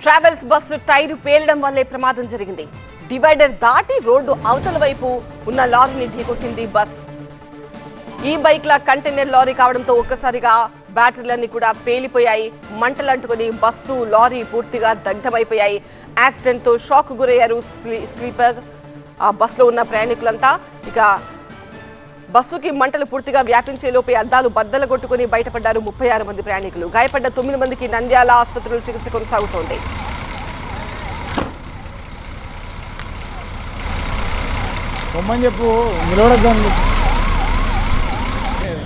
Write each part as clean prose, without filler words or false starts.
Travels bus tyre పేలడం వల్లే ప్రమాదం జరిగింది. డివైడర్ దాటి రోడ్డు అవతల వైపు ఉన్న లారీని ఢీకొట్టింది బస్. ఈ బైక్ లా కంటైనర్ లారీ కావడంతో ఒక్కసారిగా బ్యాటరీలన్నీ కూడా పేలిపోయాయి. మంటలంటుకుని బస్సు లారీ పూర్తిగా దగ్ధమైపోయాయి. యాక్సిడెంట్ తో షాక్ గురయ్యారు స్లీపర్ బస్సులో ఉన్న ప్రయాణికులంతా. ఇక బస్సుకి మంటలు పూర్తిగా వ్యాపించే లోపే అద్దాలు బద్దలు కొట్టుకుని బయటపడ్డారు 36 మంది ప్రయాణికులు. గాయపడ్డ 9 మందికి నంద్యాల ఆసుపత్రిలో చికిత్స కొనసాగుతోంది. చెప్పు నిలబడద్దాను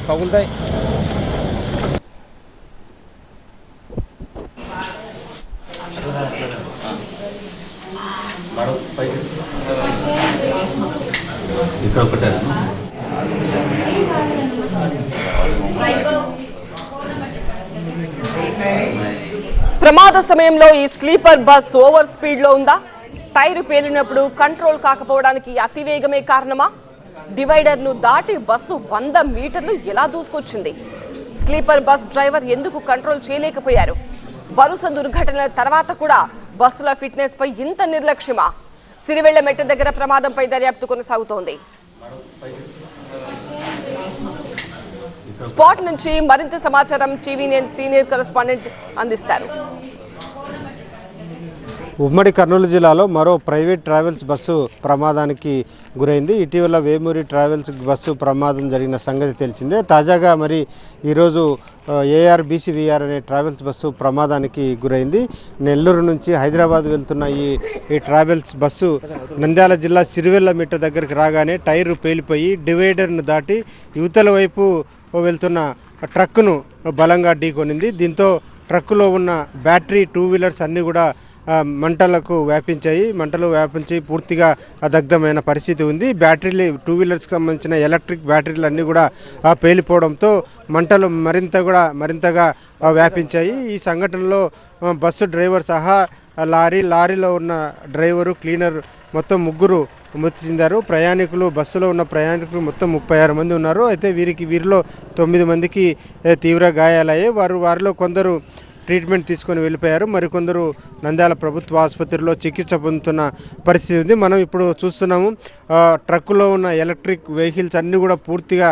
పగులుతాయి. ఇక్కడ ఒకటే ప్రమాద సమయంలో ఈ స్లీపర్ బస్ ఓవర్ స్పీడ్ లో ఉందా? టైరు పేలినప్పుడు కంట్రోల్ కాకపోవడానికి అతివేగమే కారణమా? డివైడర్ ను దాటి బస్సు 100 మీటర్లు ఎలా దూసుకొచ్చింది? స్లీపర్ బస్ డ్రైవర్ ఎందుకు కంట్రోల్ చేయలేకపోయారు? వరుస దుర్ఘటనల తర్వాత కూడా బస్సుల ఫిట్నెస్ పై ఇంత నిర్లక్ష్యమా? సిరివెళ్ల మెట్ట దగ్గర ప్రమాదంపై దర్యాప్తు కొనసాగుతోంది. స్పాట్ నుంచి మరింత సమాచారం టీవీ9 సీనియర్ కరెస్పాండెంట్ అందిస్తారు. ఉమ్మడి కర్నూలు జిల్లాలో మరో ప్రైవేట్ ట్రావెల్స్ బస్సు ప్రమాదానికి గురైంది. ఇటీవల వేమూరి ట్రావెల్స్ బస్సు ప్రమాదం జరిగిన సంగతి తెలిసిందే. తాజాగా మరి ఈరోజు ARBCVR అనే ట్రావెల్స్ బస్సు ప్రమాదానికి గురైంది. నెల్లూరు నుంచి హైదరాబాద్ వెళ్తున్న ఈ ట్రావెల్స్ బస్సు నంద్యాల జిల్లా సిరివెల్ల మిట్ట దగ్గరికి రాగానే టైరు పేలిపోయి డివైడర్ను దాటి యువతల వైపు వెళ్తున్న ట్రక్కును బలంగా ఢీకొనింది. దీంతో ట్రక్కులో ఉన్న బ్యాటరీ 2 వీలర్స్ అన్నీ కూడా మంటలు వ్యాపించి పూర్తిగా దగ్ధమైన పరిస్థితి ఉంది. బ్యాటరీలు 2 వీలర్స్కి సంబంధించిన ఎలక్ట్రిక్ బ్యాటరీలు అన్నీ కూడా పేలిపోవడంతో మంటలు మరింతగా వ్యాపించాయి. ఈ సంఘటనలో బస్సు డ్రైవర్ సహా లారీలో ఉన్న డ్రైవరు, క్లీనర్ మొత్తం 3 మృతి చెందారు. బస్సులో ఉన్న ప్రయాణికులు మొత్తం 36 మంది ఉన్నారు. అయితే వీరిలో 9 మందికి తీవ్ర గాయాలయ్యాయి. వారిలో కొందరు ట్రీట్మెంట్ తీసుకొని వెళ్ళిపోయారు. మరికొందరు నంద్యాల ప్రభుత్వ ఆసుపత్రిలో చికిత్స పొందుతున్న పరిస్థితి ఉంది. మనం ఇప్పుడు చూస్తున్నాము ట్రక్కులో ఉన్న ఎలక్ట్రిక్ వెహికల్స్ అన్నీ కూడా పూర్తిగా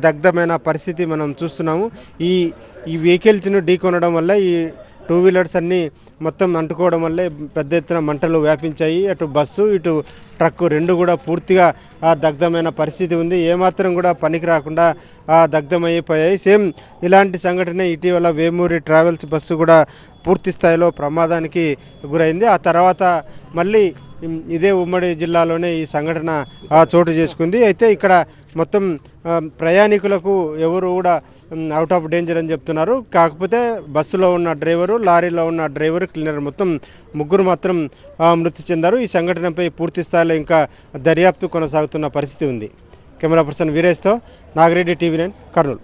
దగ్ధమైన పరిస్థితి మనం చూస్తున్నాము. ఈ వెహికల్స్ను ఢీకొనడం వల్ల ఈ 2 వీలర్స్ అన్నీ మొత్తం అంటుకోవడం వల్లే పెద్ద ఎత్తున మంటలు వ్యాపించాయి. అటు బస్సు ఇటు ట్రక్కు 2 కూడా పూర్తిగా దగ్ధమైన పరిస్థితి ఉంది. ఏమాత్రం కూడా పనికి రాకుండా దగ్ధమైపోయాయి. సేమ్ ఇలాంటి సంఘటన ఇటీవల వేమూరి ట్రావెల్స్ బస్సు కూడా పూర్తి స్థాయిలో ప్రమాదానికి గురైంది. ఆ తర్వాత మళ్ళీ ఇదే ఉమ్మడి జిల్లాలోనే ఈ సంఘటన చోటు చేసుకుంది. అయితే ఇక్కడ మొత్తం ప్రయాణికులకు ఎవరు కూడా అవుట్ ఆఫ్ డేంజర్ అని చెప్తున్నారు. కాకపోతే బస్సులో ఉన్న డ్రైవరు, లారీలో ఉన్న డ్రైవరు, క్లీనర్ మొత్తం 3 మాత్రం మృతి చెందారు. ఈ సంఘటనపై పూర్తి స్థాయిలో ఇంకా దర్యాప్తు కొనసాగుతున్న పరిస్థితి ఉంది. కెమెరా పర్సన్ వీరేష్తో నాగిరెడ్డి, టీవీ9 కర్నూలు.